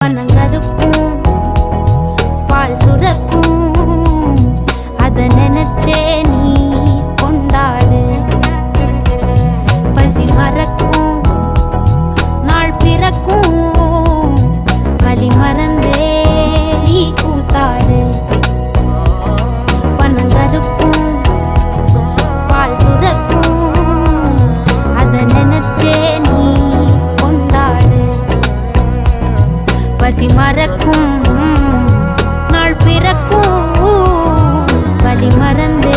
பனங்கருக்கும் பால் சுரக்கும் அத நினைச்சே நீ கொண்டாடு. பசி மறக்கும் நாள் பிறக்கும் வலி மறந்தே நீ கூத்தாடு. பனங்கருக்கும் பால் சுரக்கும் அத நினைச்சே நீ கொண்டாடு. பசி மறக்கும் நாள் பிறக்கும் வலி மறந்தே